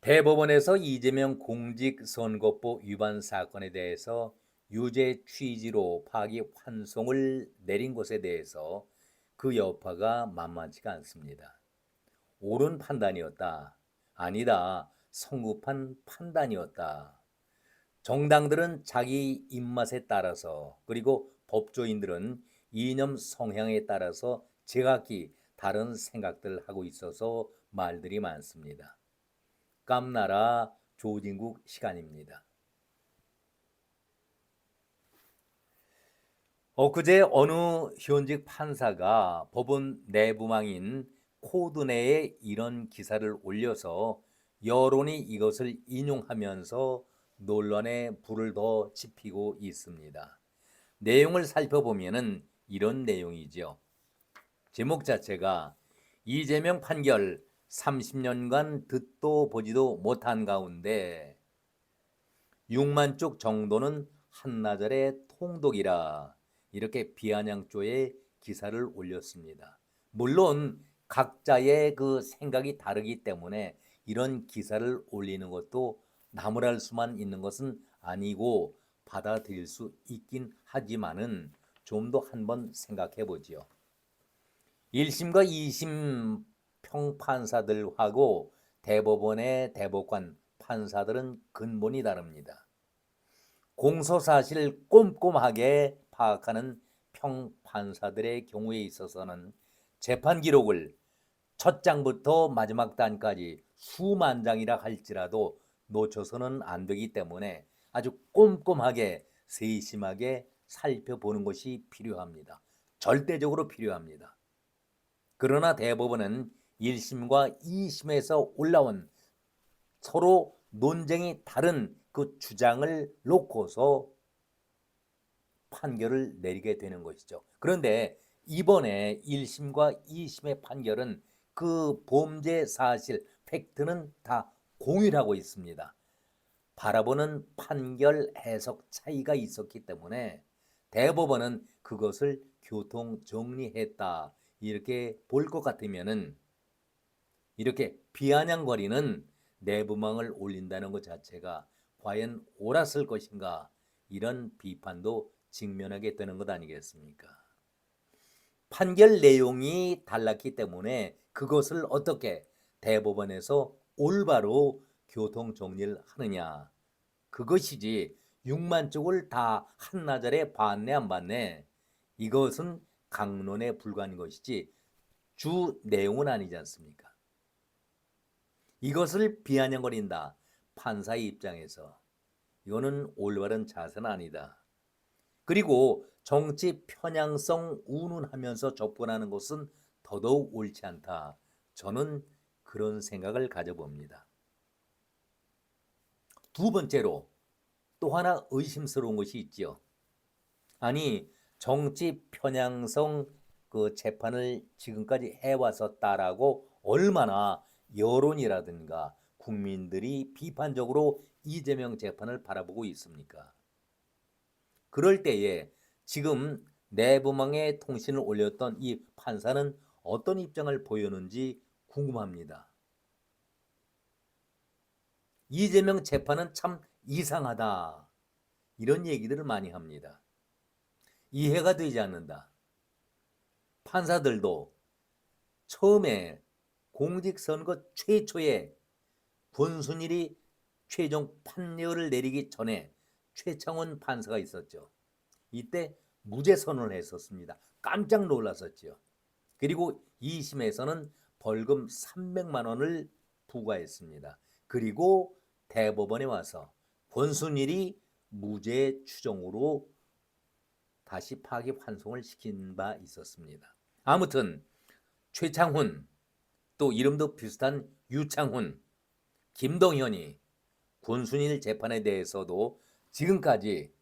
대법원에서 이재명 공직선거법 위반 사건에 대해서 유죄 취지로 파기환송을 내린 것에 대해서 그 여파가 만만치가 않습니다. 옳은 판단이었다. 아니다. 성급한 판단이었다. 정당들은 자기 입맛에 따라서 그리고 법조인들은 이념 성향에 따라서 제각기 다른 생각들 하고 있어서 말들이 많습니다. 깜나라 조진국 시간입니다. 엊그제 어느 현직 판사가 법원 내부망인 코드내에 이런 기사를 올려서 여론이 이것을 인용하면서 논란에 불을 더 지피고 있습니다. 내용을 살펴보면은 이런 내용이죠. 제목 자체가 이재명 판결 30년간 듣도 보지도 못한 가운데 6만 쪽 정도는 한나절의 통독이라 이렇게 비아냥조의 기사를 올렸습니다. 물론 각자의 그 생각이 다르기 때문에 이런 기사를 올리는 것도 나무랄 수만 있는 것은 아니고 받아들일 수 있긴 하지만은 좀 더 한번 생각해 보지요. 1심과 2심 평판사들하고 대법원의 대법관 판사들은 근본이 다릅니다. 공소사실을 꼼꼼하게 파악하는 평판사들의 경우에 있어서는 재판 기록을 첫 장부터 마지막 단까지 수만 장이라 할지라도 놓쳐서는 안 되기 때문에 아주 꼼꼼하게 세심하게 살펴보는 것이 필요합니다. 절대적으로 필요합니다. 그러나 대법원은 1심과 2심에서 올라온 서로 논쟁이 다른 그 주장을 놓고서 판결을 내리게 되는 것이죠. 그런데 이번에 1심과 2심의 판결은 그 범죄 사실, 팩트는 다 공유하고 있습니다. 바라보는 판결 해석 차이가 있었기 때문에 대법원은 그것을 교통 정리했다. 이렇게 볼 것 같으면은 이렇게 비아냥거리는 내부망을 올린다는 것 자체가 과연 옳았을 것인가 이런 비판도 직면하게 되는 것 아니겠습니까? 판결 내용이 달랐기 때문에 그것을 어떻게 대법원에서 올바로 교통 정리를 하느냐 그것이지 6만 쪽을 다 한나절에 봤네 안 봤네 이것은 강론에 불과한 것이지 주 내용은 아니지 않습니까? 이것을 비아냥거린다. 판사의 입장에서 이거는 올바른 자세는 아니다. 그리고 정치 편향성 운운하면서 접근하는 것은 더더욱 옳지 않다. 저는 그런 생각을 가져봅니다. 두 번째로 또 하나 의심스러운 것이 있지요. 아니 정치 편향성 그 재판을 지금까지 해왔었다라고 얼마나 여론이라든가 국민들이 비판적으로 이재명 재판을 바라보고 있습니까? 그럴 때에 지금 내부망에 통신을 올렸던 이 판사는 어떤 입장을 보였는지 궁금합니다. 이재명 재판은 참 이상하다. 이런 얘기들을 많이 합니다. 이해가 되지 않는다. 판사들도 처음에 공직선거 최초에 권순일이 최종 판결을 내리기 전에 최창원 판사가 있었죠. 이때 무죄 선언을 했었습니다. 깜짝 놀랐었죠. 그리고 2심에서는 벌금 300만 원을 부과했습니다. 그리고 대법원에 와서 권순일이 무죄 추정으로 다시 파기환송을 시킨 바 있었습니다. 아무튼 최창훈 또 이름도 비슷한 유창훈, 김동현이 권순일 재판에 대해서도 지금까지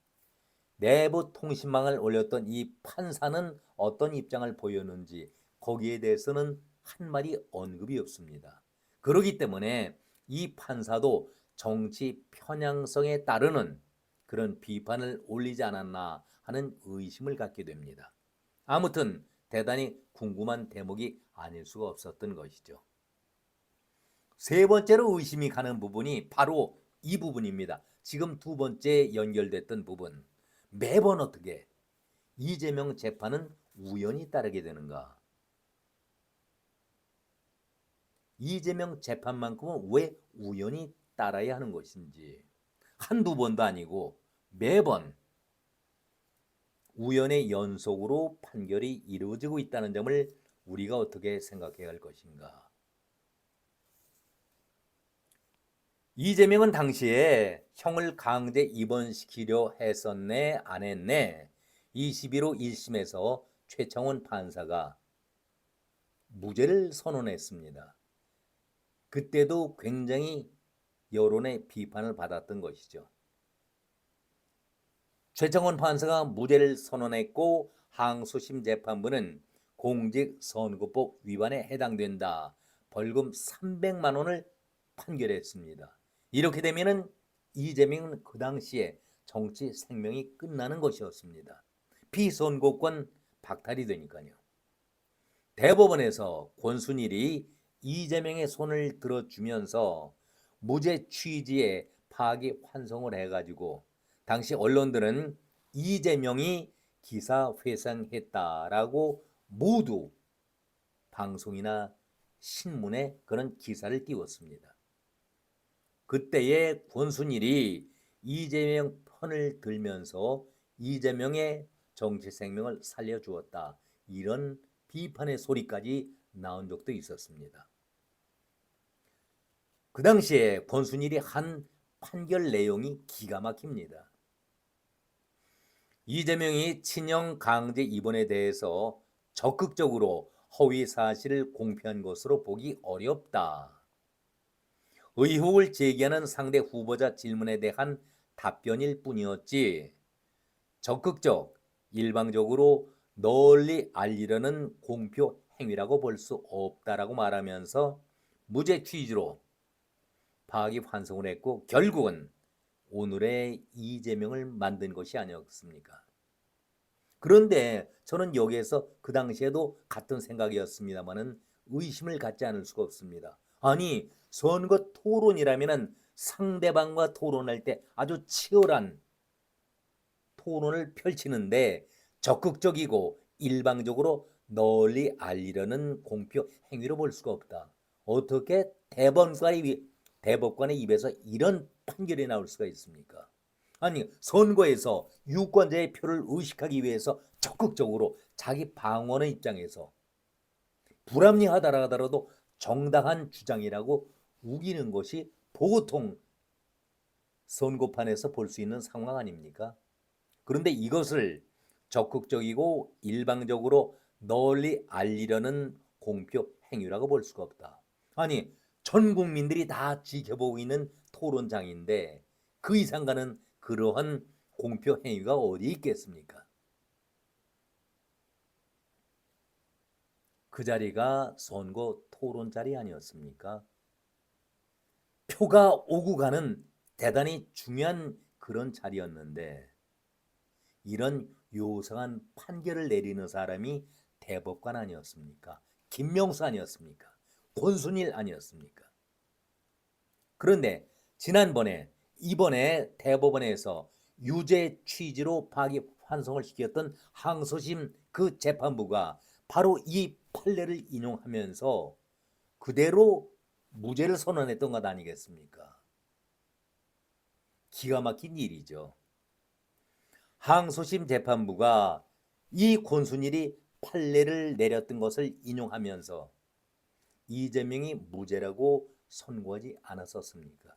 내부 통신망을 올렸던 이 판사는 어떤 입장을 보였는지 거기에 대해서는 한마디 언급이 없습니다. 그렇기 때문에 이 판사도 정치 편향성에 따르는 그런 비판을 올리지 않았나 하는 의심을 갖게 됩니다. 아무튼 대단히 궁금한 대목이 아닐 수가 없었던 것이죠. 세 번째로 의심이 가는 부분이 바로 이 부분입니다. 지금 두 번째 연결됐던 부분. 매번 어떻게 이재명 재판은 우연히 따르게 되는가? 이재명 재판만큼은 왜 우연히 따라야 하는 것인지. 한두 번도 아니고 매번 우연의 연속으로 판결이 이루어지고 있다는 점을 우리가 어떻게 생각해야 할 것인가? 이재명은 당시에 형을 강제 입원시키려 했었네, 안 했네? 21호 1심에서 최창원 판사가 무죄를 선언했습니다. 그때도 굉장히 여론의 비판을 받았던 것이죠. 최창원 판사가 무죄를 선언했고 항소심 재판부는 공직선거법 위반에 해당된다. 벌금 300만 원을 판결했습니다. 이렇게 되면은 이재명은 그 당시에 정치 생명이 끝나는 것이었습니다. 피선거권 박탈이 되니까요. 대법원에서 권순일이 이재명의 손을 들어주면서 무죄 취지의 파기 환송을 해가지고 당시 언론들은 이재명이 기사 회상했다라고 모두 방송이나 신문에 그런 기사를 띄웠습니다. 그때의 권순일이 이재명 편을 들면서 이재명의 정치 생명을 살려주었다. 이런 비판의 소리까지 나온 적도 있었습니다. 그 당시에 권순일이 한 판결 내용이 기가 막힙니다. 이재명이 친형 강제 입원에 대해서 적극적으로 허위 사실을 공표한 것으로 보기 어렵다. 의혹을 제기하는 상대 후보자 질문에 대한 답변일 뿐이었지 적극적, 일방적으로 널리 알리려는 공표 행위라고 볼 수 없다라고 말하면서 무죄 취지로 파기환송을 했고 결국은 오늘의 이재명을 만든 것이 아니었습니까? 그런데 저는 여기에서 그 당시에도 같은 생각이었습니다만은 의심을 갖지 않을 수가 없습니다. 아니 선거 토론이라면은 상대방과 토론할 때 아주 치열한 토론을 펼치는데 적극적이고 일방적으로 널리 알리려는 공표 행위로 볼 수가 없다. 어떻게 대법관의 입에서 이런 판결이 나올 수가 있습니까? 아니 선거에서 유권자의 표를 의식하기 위해서 적극적으로 자기 방어의 입장에서 불합리하다 하더라도 정당한 주장이라고 우기는 것이 보통 선거판에서 볼 수 있는 상황 아닙니까? 그런데 이것을 적극적이고 일방적으로 널리 알리려는 공표 행위라고 볼 수가 없다. 아니 전 국민들이 다 지켜보고 있는 토론장인데 그 이상 가는 그러한 공표 행위가 어디 있겠습니까? 그 자리가 선거 토론 자리 아니었습니까? 표가 오고 가는 대단히 중요한 그런 자리였는데 이런 요상한 판결을 내리는 사람이 대법관 아니었습니까? 김명수 아니었습니까? 권순일 아니었습니까? 그런데 이번에 대법원에서 유죄 취지로 파기 환송을 시켰던 항소심 그 재판부가 바로 이 판례를 인용하면서 그대로 무죄를 선언했던 것 아니겠습니까? 기가 막힌 일이죠. 항소심 재판부가 이 권순일이 판례를 내렸던 것을 인용하면서 이재명이 무죄라고 선고하지 않았었습니까?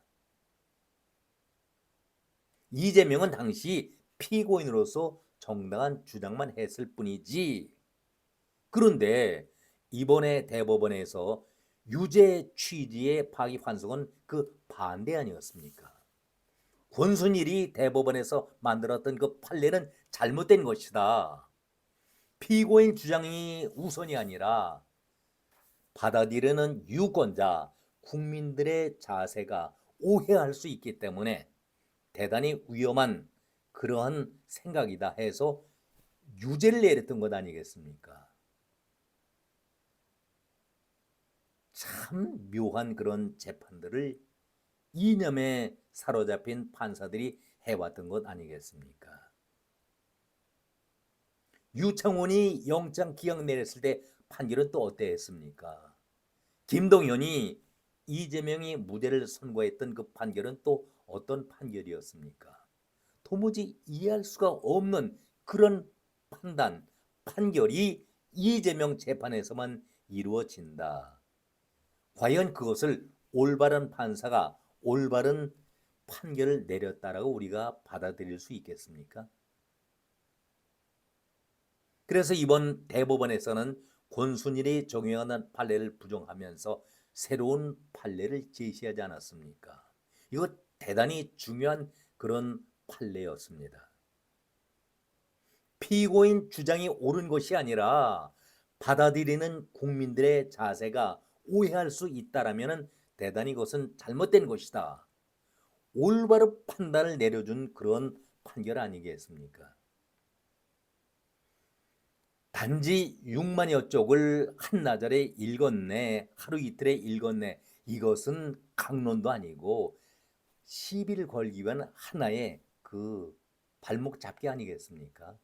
이재명은 당시 피고인으로서 정당한 주장만 했을 뿐이지. 그런데 이번에 대법원에서 유죄 취지의 파기환송은 그 반대 아니었습니까? 권순일이 대법원에서 만들었던 그 판례는 잘못된 것이다. 피고인 주장이 우선이 아니라 받아들이는 유권자, 국민들의 자세가 오해할 수 있기 때문에 대단히 위험한 그러한 생각이다 해서 유죄를 내렸던 것 아니겠습니까? 참 묘한 그런 재판들을 이념에 사로잡힌 판사들이 해왔던 것 아니겠습니까? 유창훈이 영장 기각 내렸을 때 판결은 또 어땠습니까? 김동연이 이재명이 무죄를 선고했던 그 판결은 또 어떤 판결이었습니까? 도무지 이해할 수가 없는 그런 판결이 이재명 재판에서만 이루어진다. 과연 그것을 올바른 판사가 올바른 판결을 내렸다라고 우리가 받아들일 수 있겠습니까? 그래서 이번 대법원에서는 권순일이 적용하는 판례를 부정하면서 새로운 판례를 제시하지 않았습니까? 이거 대단히 중요한 그런 판례였습니다. 피고인 주장이 옳은 것이 아니라 받아들이는 국민들의 자세가 오해할 수 있다라면 대단히 그것은 잘못된 것이다. 올바른 판단을 내려준 그런 판결 아니겠습니까? 단지 6만여 쪽을 한나절에 읽었네, 하루 이틀에 읽었네, 이것은 강론도 아니고 시비를 걸기 위한 하나의 그 발목 잡기 아니겠습니까?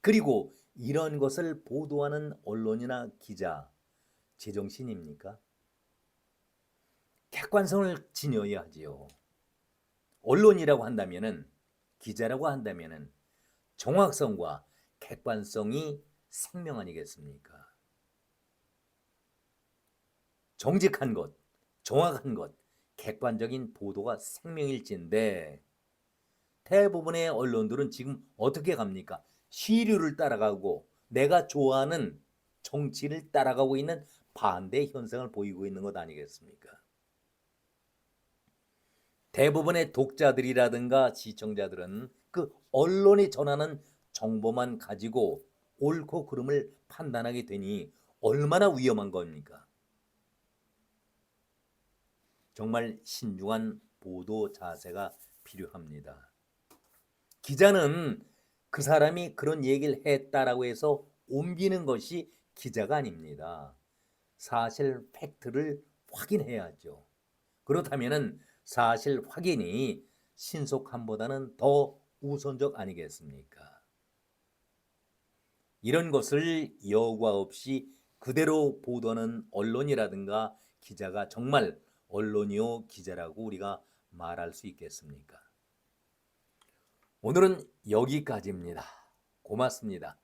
그리고 이런 것을 보도하는 언론이나 기자, 제정신입니까? 객관성을 지녀야 하지요. 언론이라고 한다면은, 기자라고 한다면은 정확성과 객관성이 생명 아니겠습니까? 정직한 것, 정확한 것, 객관적인 보도가 생명일지인데 대부분의 언론들은 지금 어떻게 갑니까? 시류를 따라가고 내가 좋아하는 정치를 따라가고 있는 반대 현상을 보이고 있는 것 아니겠습니까? 대부분의 독자들이라든가 시청자들은 그 언론이 전하는 정보만 가지고 옳고 그름을 판단하게 되니 얼마나 위험한 겁니까? 정말 신중한 보도 자세가 필요합니다. 기자는 그 사람이 그런 얘기를 했다라고 해서 옮기는 것이 기자가 아닙니다. 사실 팩트를 확인해야죠. 그렇다면 사실 확인이 신속함보다는 더 우선적 아니겠습니까? 이런 것을 여과 없이 그대로 보도하는 언론이라든가 기자가 정말 언론이요 기자라고 우리가 말할 수 있겠습니까? 오늘은 여기까지입니다. 고맙습니다.